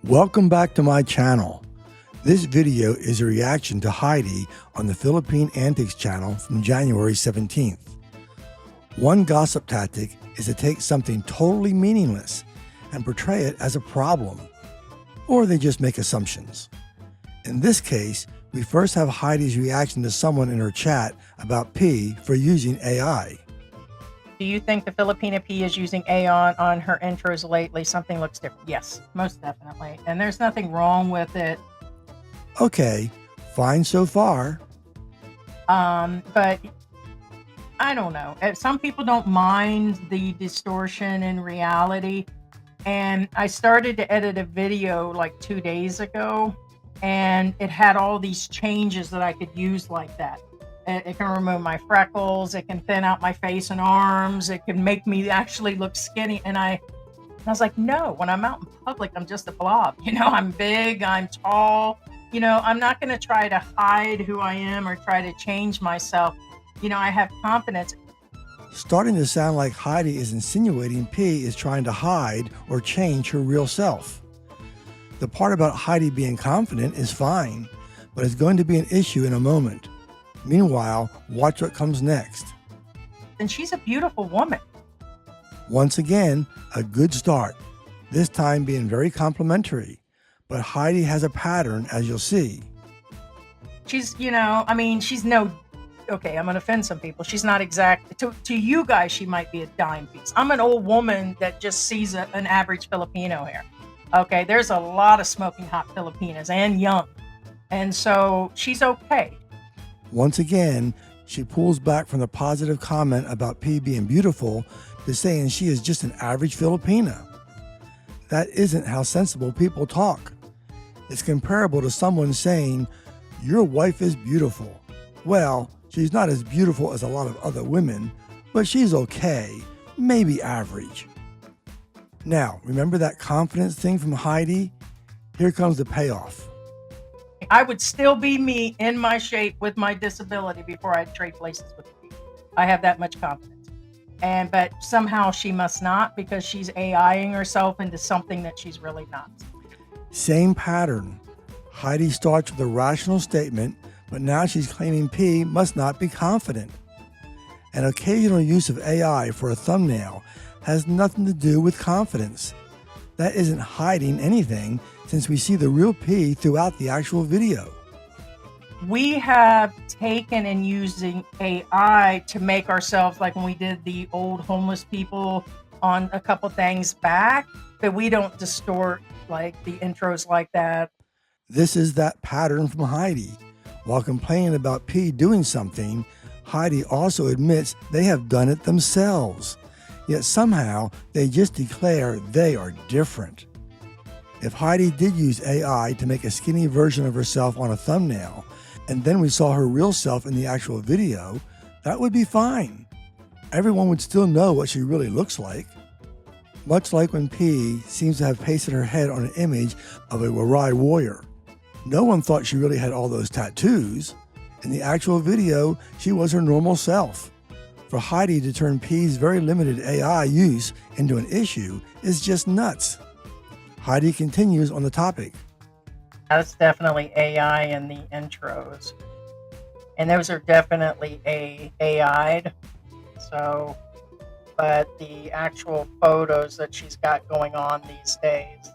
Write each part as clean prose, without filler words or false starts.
Welcome back to my channel. This video is a reaction to Heidi on the Philippine Antics channel from January 17th. One gossip tactic is to take something totally meaningless and portray it as a problem, or they just make assumptions. In this case, we first have Heidi's reaction to someone in her chat about P for using AI. Do you think the Filipina P is using AI on her intros lately? Something looks different. Yes, most definitely. And there's nothing wrong with it. Okay, fine so far. But I don't know. Some people don't mind the distortion in reality. And I started to edit a video like 2 days ago, and it had all these changes that I could use like that. It can remove my freckles, it can thin out my face and arms, it can make me actually look skinny. And I was like, no, when I'm out in public, I'm just a blob. You know, I'm big, I'm tall. You know, I'm not going to try to hide who I am or try to change myself. You know, I have confidence. Starting to sound like Heidi is insinuating P is trying to hide or change her real self. The part about Heidi being confident is fine, but it's going to be an issue in a moment. Meanwhile, watch what comes next. And she's a beautiful woman. Once again, a good start, this time being very complimentary. But Heidi has a pattern, as you'll see. She's, you know, I mean, she's no, okay, I'm going to offend some people. She's not exact, to you guys, she might be a dime piece. I'm an old woman that just sees an average Filipino here. Okay, there's a lot of smoking hot Filipinas and young. And so she's okay. Once again, she pulls back from the positive comment about P being beautiful to saying she is just an average Filipina. That isn't how sensible people talk. It's comparable to someone saying, your wife is beautiful. Well, she's not as beautiful as a lot of other women, but she's okay, maybe average. Now, remember that confidence thing from Heidi? Here comes the payoff. I would still be me in my shape with my disability before I'd trade places with you. I have that much confidence. But somehow she must not, because she's AIing herself into something that she's really not. Same pattern. Heidi starts with a rational statement, but now she's claiming P must not be confident. An occasional use of AI for a thumbnail has nothing to do with confidence. That isn't hiding anything, since we see the real P throughout the actual video. We have taken and using AI to make ourselves like when we did the old homeless people on a couple things back, but we don't distort like the intros like that. This is that pattern from Heidi. While complaining about P doing something, Heidi also admits they have done it themselves. Yet somehow they just declare they are different. If Heidi did use AI to make a skinny version of herself on a thumbnail, and then we saw her real self in the actual video, that would be fine. Everyone would still know what she really looks like. Much like when P seems to have pasted her head on an image of a Warai warrior. No one thought she really had all those tattoos. In the actual video, she was her normal self. For Heidi to turn P's very limited AI use into an issue is just nuts. Heidi continues on the topic. That's definitely AI in the intros. And those are definitely AI'd. So, but the actual photos that she's got going on these days.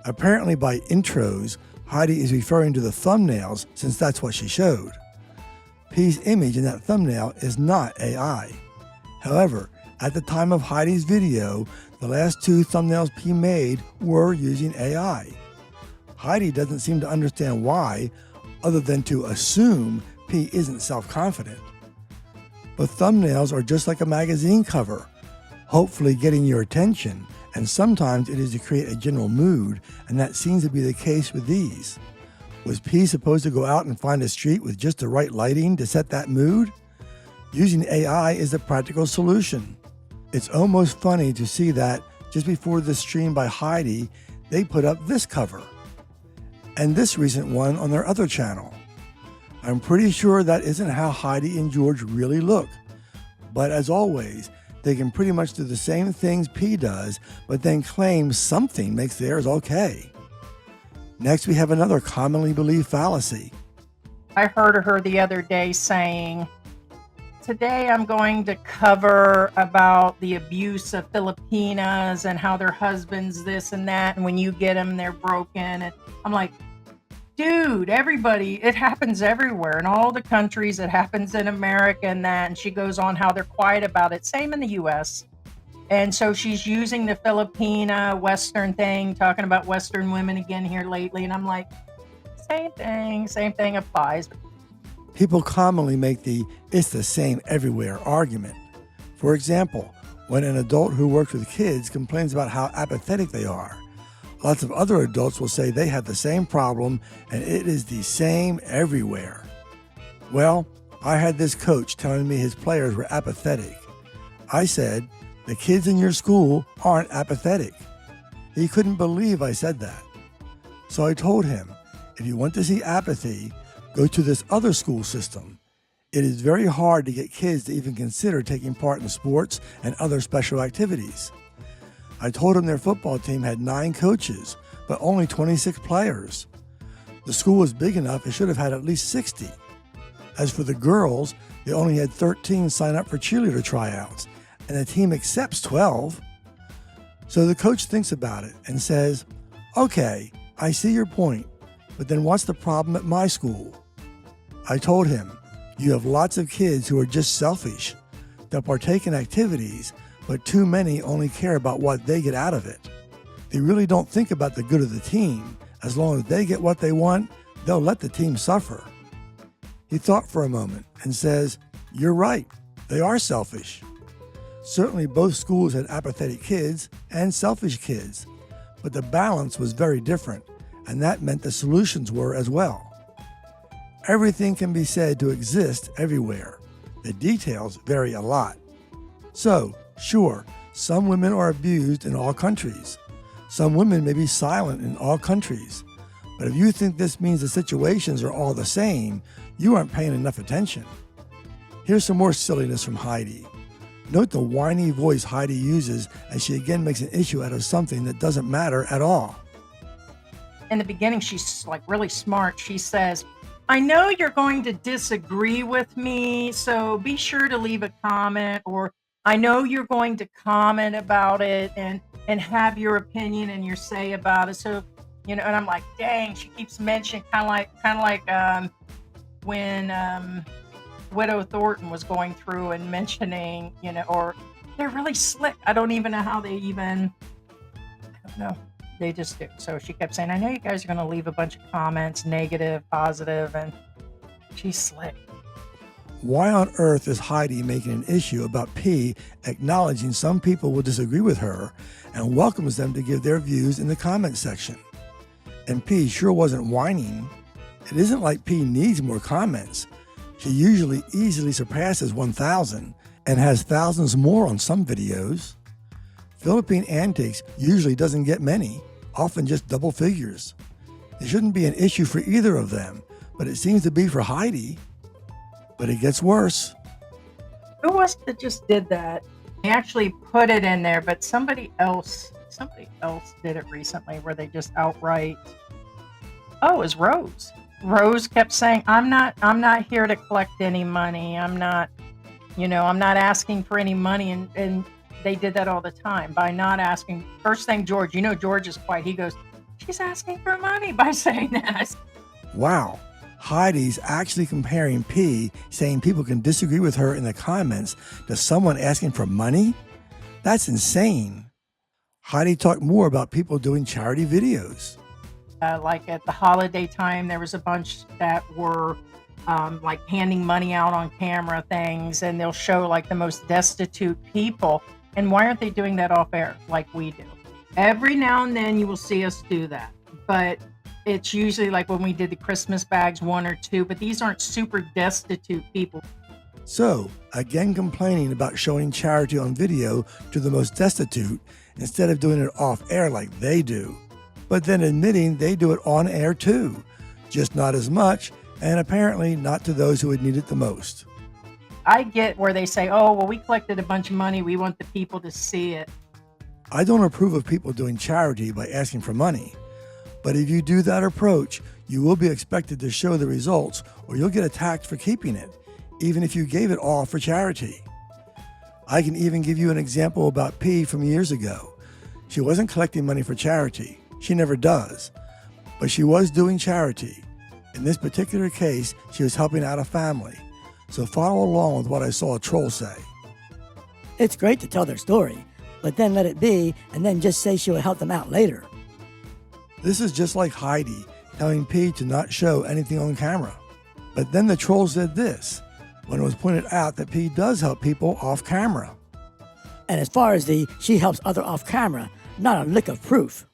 Apparently by intros, Heidi is referring to the thumbnails since that's what she showed. P's image in that thumbnail is not AI. However, at the time of Heidi's video, the last 2 thumbnails P made were using AI. Heidi doesn't seem to understand why, other than to assume P isn't self-confident. But thumbnails are just like a magazine cover, hopefully getting your attention, and sometimes it is to create a general mood, and that seems to be the case with these. Was P supposed to go out and find a street with just the right lighting to set that mood? Using AI is the practical solution. It's almost funny to see that just before this stream by Heidi, they put up this cover and this recent one on their other channel. I'm pretty sure that isn't how Heidi and George really look. But as always, they can pretty much do the same things P does, but then claim something makes theirs okay. Next, we have another commonly believed fallacy. I heard her the other day saying, today I'm going to cover about the abuse of Filipinas and how their husbands this and that, and when you get them, they're broken. And I'm like, dude, everybody, it happens everywhere in all the countries. It happens in America and that. And she goes on how they're quiet about it. Same in the US. And so she's using the Filipina Western thing, talking about Western women again here lately. And I'm like, same thing applies. People commonly make the "it's the same everywhere" argument. For example, when an adult who works with kids complains about how apathetic they are, lots of other adults will say they have the same problem and it is the same everywhere. Well, I had this coach telling me his players were apathetic. I said, the kids in your school aren't apathetic. He couldn't believe I said that. So I told him, if you want to see apathy, go to this other school system. It is very hard to get kids to even consider taking part in sports and other special activities. I told him their football team had 9 coaches, but only 26 players. The school was big enough it should have had at least 60. As for the girls, they only had 13 sign up for cheerleader tryouts, and the team accepts 12. So the coach thinks about it and says, okay, I see your point, but then what's the problem at my school? I told him, you have lots of kids who are just selfish. They'll partake in activities, but too many only care about what they get out of it. They really don't think about the good of the team. As long as they get what they want, they'll let the team suffer. He thought for a moment and says, you're right, they are selfish. Certainly both schools had apathetic kids and selfish kids, but the balance was very different, and that meant the solutions were as well. Everything can be said to exist everywhere. The details vary a lot. So, sure, some women are abused in all countries. Some women may be silent in all countries. But if you think this means the situations are all the same, you aren't paying enough attention. Here's some more silliness from Heidi. Note the whiny voice Heidi uses as she again makes an issue out of something that doesn't matter at all. In the beginning, she's like really smart. She says, I know you're going to disagree with me, so be sure to leave a comment, or I know you're going to comment about it and have your opinion and your say about it. So, and I'm like, dang, she keeps mentioning kind of like when Widow Thornton was going through and mentioning, or they're really slick. I don't even know how I don't know. They just do. So she kept saying, I know you guys are going to leave a bunch of comments, negative, positive, and she's slick. Why on earth is Heidi making an issue about P acknowledging some people will disagree with her and welcomes them to give their views in the comment section? And P sure wasn't whining. It isn't like P needs more comments. She usually easily surpasses 1,000 and has thousands more on some videos. Philippine Antics usually doesn't get many, often just double figures. It shouldn't be an issue for either of them, but it seems to be for Heidi. But it gets worse. Who was it that just did that? They actually put it in there, but somebody else did it recently where they just outright. Oh, it was Rose. Rose kept saying, I'm not here to collect any money. I'm not asking for any money. And they did that all the time by not asking. First thing, George, George is quiet. He goes, she's asking for money by saying that. Wow. Heidi's actually comparing P, saying people can disagree with her in the comments, to someone asking for money? That's insane. Heidi talked more about people doing charity videos. Like at the holiday time, there was a bunch that were like handing money out on camera things, and they'll show like the most destitute people. And why aren't they doing that off air like we do? Every now and then you will see us do that. But it's usually like when we did the Christmas bags, 1 or 2, but these aren't super destitute people. So, again complaining about showing charity on video to the most destitute instead of doing it off air like they do. But then admitting they do it on air too, just not as much, and apparently not to those who would need it the most. I get where they say, oh, well, we collected a bunch of money. We want the people to see it. I don't approve of people doing charity by asking for money. But if you do that approach, you will be expected to show the results or you'll get attacked for keeping it, even if you gave it all for charity. I can even give you an example about P from years ago. She wasn't collecting money for charity. She never does. But she was doing charity. In this particular case, she was helping out a family. So follow along with what I saw a troll say. It's great to tell their story, but then let it be and then just say she will help them out later. This is just like Heidi telling P to not show anything on camera. But then the troll said this, when it was pointed out that P does help people off camera. And as far as the she helps other off camera, not a lick of proof.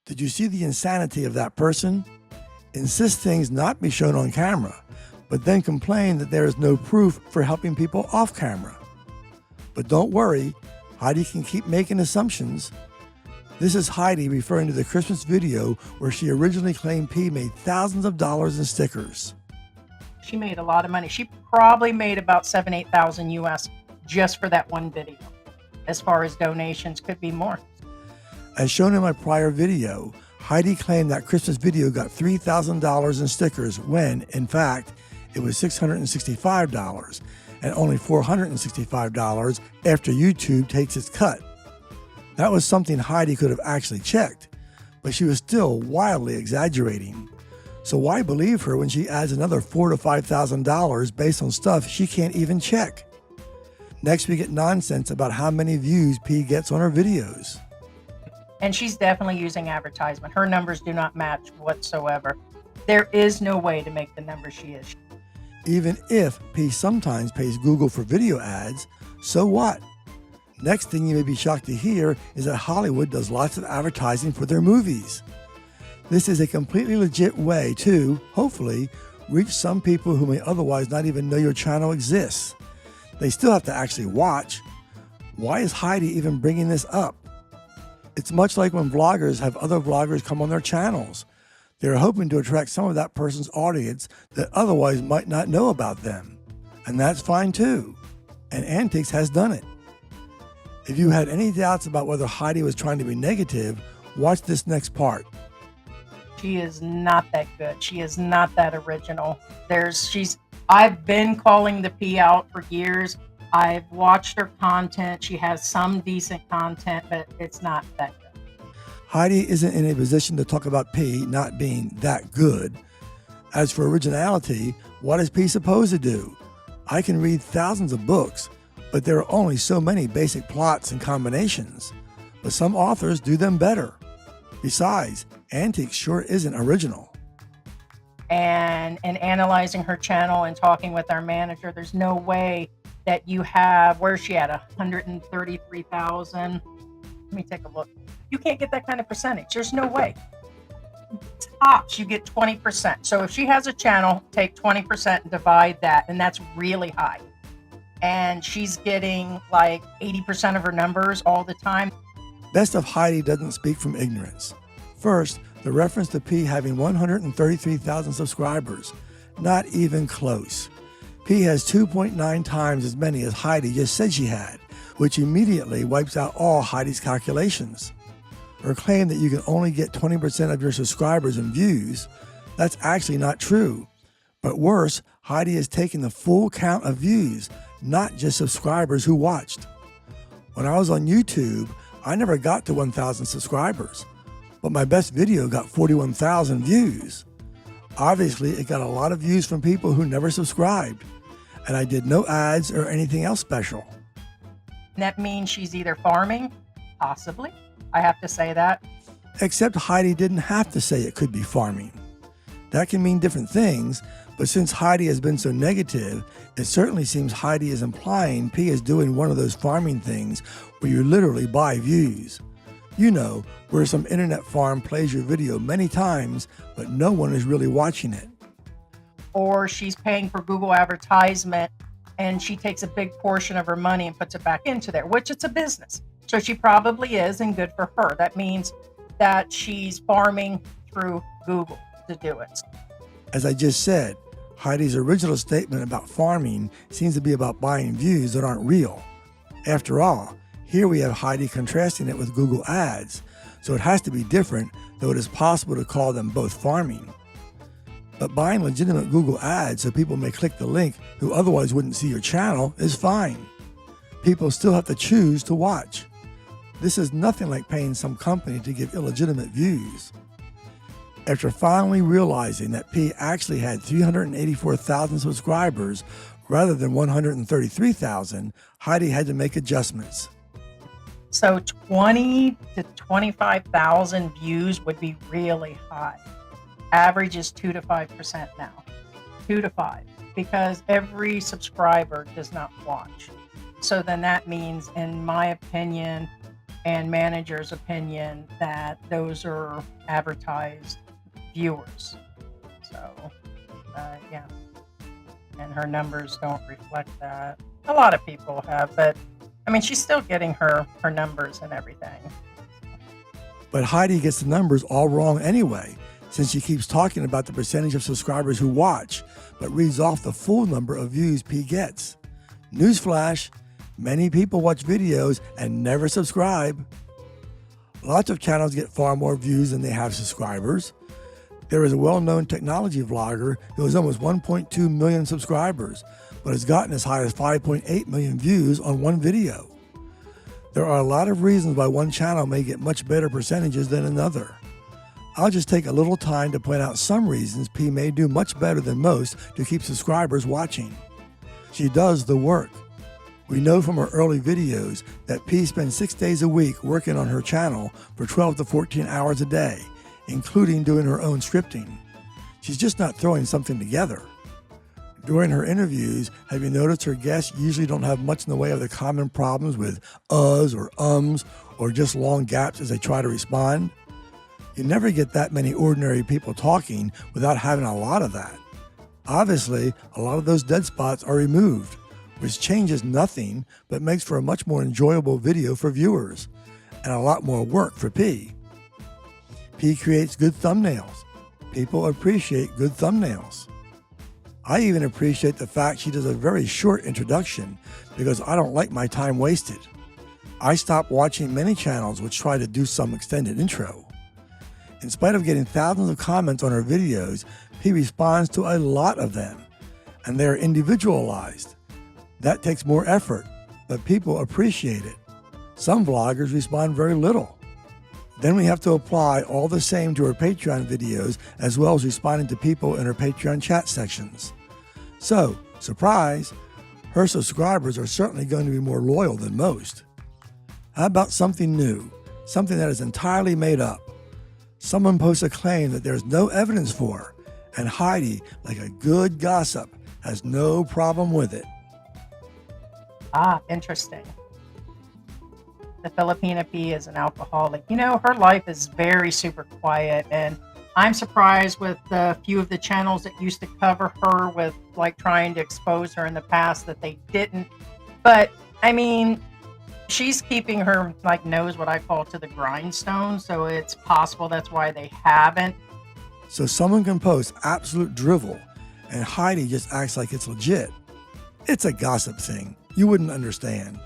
Did you see the insanity of that person? Insist things not be shown on camera, but then complain that there is no proof for helping people off camera. But don't worry, Heidi can keep making assumptions. This is Heidi referring to the Christmas video where she originally claimed P made thousands of dollars in stickers. She made a lot of money. She probably made about $7,000-8,000 US just for that one video. As far as donations, could be more. As shown in my prior video, Heidi claimed that Christmas video got $3,000 in stickers when, in fact, it was $665 and only $465 after YouTube takes its cut. That was something Heidi could have actually checked, but she was still wildly exaggerating. So why believe her when she adds another $4,000 to $5,000 based on stuff she can't even check? Next, we get nonsense about how many views P gets on her videos. And she's definitely using advertisement. Her numbers do not match whatsoever. There is no way to make the numbers she is. Even if P sometimes pays Google for video ads, so what? Next thing you may be shocked to hear is that Hollywood does lots of advertising for their movies. This is a completely legit way to, hopefully, reach some people who may otherwise not even know your channel exists. They still have to actually watch. Why is Heidi even bringing this up? It's much like when vloggers have other vloggers come on their channels. They're hoping to attract some of that person's audience that otherwise might not know about them. And that's fine too. And Antics has done it. If you had any doubts about whether Heidi was trying to be negative, watch this next part. She is not that good. She is not that original. I've been calling the P out for years. I've watched her content. She has some decent content, but it's not that good. Heidi isn't in a position to talk about P not being that good. As for originality, what is P supposed to do? I can read thousands of books, but there are only so many basic plots and combinations. But some authors do them better. Besides, Antics sure isn't original. And in analyzing her channel and talking with our manager, there's no way that you have, where's she at, 133,000? Let me take a look. You can't get that kind of percentage. There's no way. Tops, you get 20%. So if she has a channel, take 20% and divide that, and that's really high. And she's getting like 80% of her numbers all the time. Best of Heidi doesn't speak from ignorance. First, the reference to P having 133,000 subscribers. Not even close. P has 2.9 times as many as Heidi just said she had, which immediately wipes out all Heidi's calculations. Her claim that you can only get 20% of your subscribers and views, that's actually not true. But worse, Heidi has taken the full count of views, not just subscribers who watched. When I was on YouTube, I never got to 1,000 subscribers, but my best video got 41,000 views. Obviously, it got a lot of views from people who never subscribed, and I did no ads or anything else special. That means she's either farming, possibly. I have to say that. Except Heidi didn't have to say it could be farming. That can mean different things, but since Heidi has been so negative, it certainly seems Heidi is implying P is doing one of those farming things where you literally buy views. You know, where some internet farm plays your video many times, but no one is really watching it. Or she's paying for Google advertisement and she takes a big portion of her money and puts it back into there, which it's a business. So she probably is, and good for her. That means that she's farming through Google to do it. As I just said, Heidi's original statement about farming seems to be about buying views that aren't real. After all, here we have Heidi contrasting it with Google Ads, so it has to be different though it is possible to call them both farming. But buying legitimate Google ads so people may click the link who otherwise wouldn't see your channel is fine. People still have to choose to watch. This is nothing like paying some company to give illegitimate views. After finally realizing that P actually had 384,000 subscribers rather than 133,000, Heidi had to make adjustments. So 20 to 25,000 views would be really high. Average is 2 to 5% now. 2 to 5, because every subscriber does not watch. So then that means, in my opinion and manager's opinion, that those are advertised viewers. So, yeah. And her numbers don't reflect that. A lot of people have, but I mean, she's still getting her numbers and everything. But Heidi gets the numbers all wrong anyway, since she keeps talking about the percentage of subscribers who watch, but reads off the full number of views P gets. Newsflash, many people watch videos and never subscribe. Lots of channels get far more views than they have subscribers. There is a well-known technology vlogger who has almost 1.2 million subscribers, but has gotten as high as 5.8 million views on one video. There are a lot of reasons why one channel may get much better percentages than another. I'll just take a little time to point out some reasons P may do much better than most to keep subscribers watching. She does the work. We know from her early videos that P spends 6 days a week working on her channel for 12 to 14 hours a day, including doing her own scripting. She's just not throwing something together. During her interviews, have you noticed her guests usually don't have much in the way of the common problems with uhs or ums or just long gaps as they try to respond? You never get that many ordinary people talking without having a lot of that. Obviously, a lot of those dead spots are removed, which changes nothing but makes for a much more enjoyable video for viewers and a lot more work for P. P creates good thumbnails. People appreciate good thumbnails. I even appreciate the fact she does a very short introduction because I don't like my time wasted. I stopped watching many channels which try to do some extended intro. In spite of getting thousands of comments on her videos, P responds to a lot of them, and they are individualized. That takes more effort, but people appreciate it. Some vloggers respond very little. Then we have to apply all the same to her Patreon videos as well as responding to people in her Patreon chat sections. So, surprise, her subscribers are certainly going to be more loyal than most. How about something new, something that is entirely made up? Someone posts a claim that there's no evidence for, and Heidi, like a good gossip, has no problem with it. Ah, interesting. The Filipina P is an alcoholic. You know, her life is very super quiet, and I'm surprised with a few of the channels that used to cover her with like trying to expose her in the past that they didn't. But I mean, she's keeping her like nose, what I call, to the grindstone, so it's possible that's why they haven't. So someone can post absolute drivel, and Heidi just acts like it's legit. It's a gossip thing. You wouldn't understand.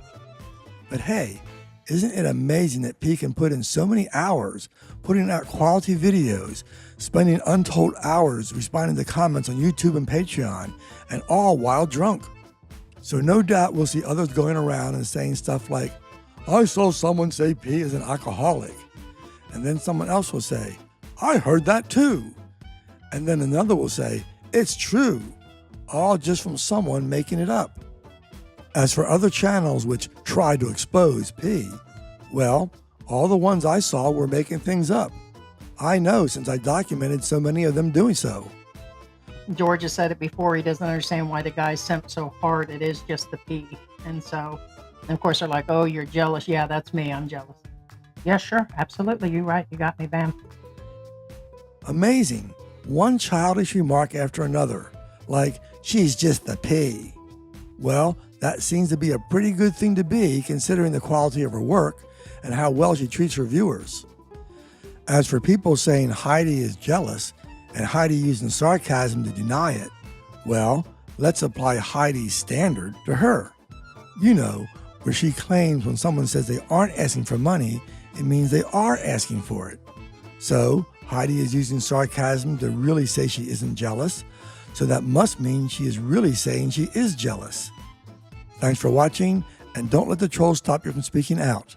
But hey, isn't it amazing that P can put in so many hours putting out quality videos, spending untold hours responding to comments on YouTube and Patreon, and all while drunk? So no doubt we'll see others going around and saying stuff like, I saw someone say P is an alcoholic. And then someone else will say, I heard that too. And then another will say, it's true, all just from someone making it up. As for other channels which try to expose P, well, all the ones I saw were making things up. I know since I documented so many of them doing so. George has said it before, he doesn't understand why the guys simp so hard. It is just the P. And so, and of course, they're like, oh, you're jealous. Yeah, that's me. I'm jealous. Yeah, sure. Absolutely. You're right. You got me, bam. Amazing. One childish remark after another, like, she's just the P. Well, that seems to be a pretty good thing to be considering the quality of her work and how well she treats her viewers. As for people saying Heidi is jealous and Heidi using sarcasm to deny it, well, let's apply Heidi's standard to her. You know, where she claims when someone says they aren't asking for money, it means they are asking for it. So Heidi is using sarcasm to really say she isn't jealous. So that must mean she is really saying she is jealous. Thanks for watching, and don't let the trolls stop you from speaking out.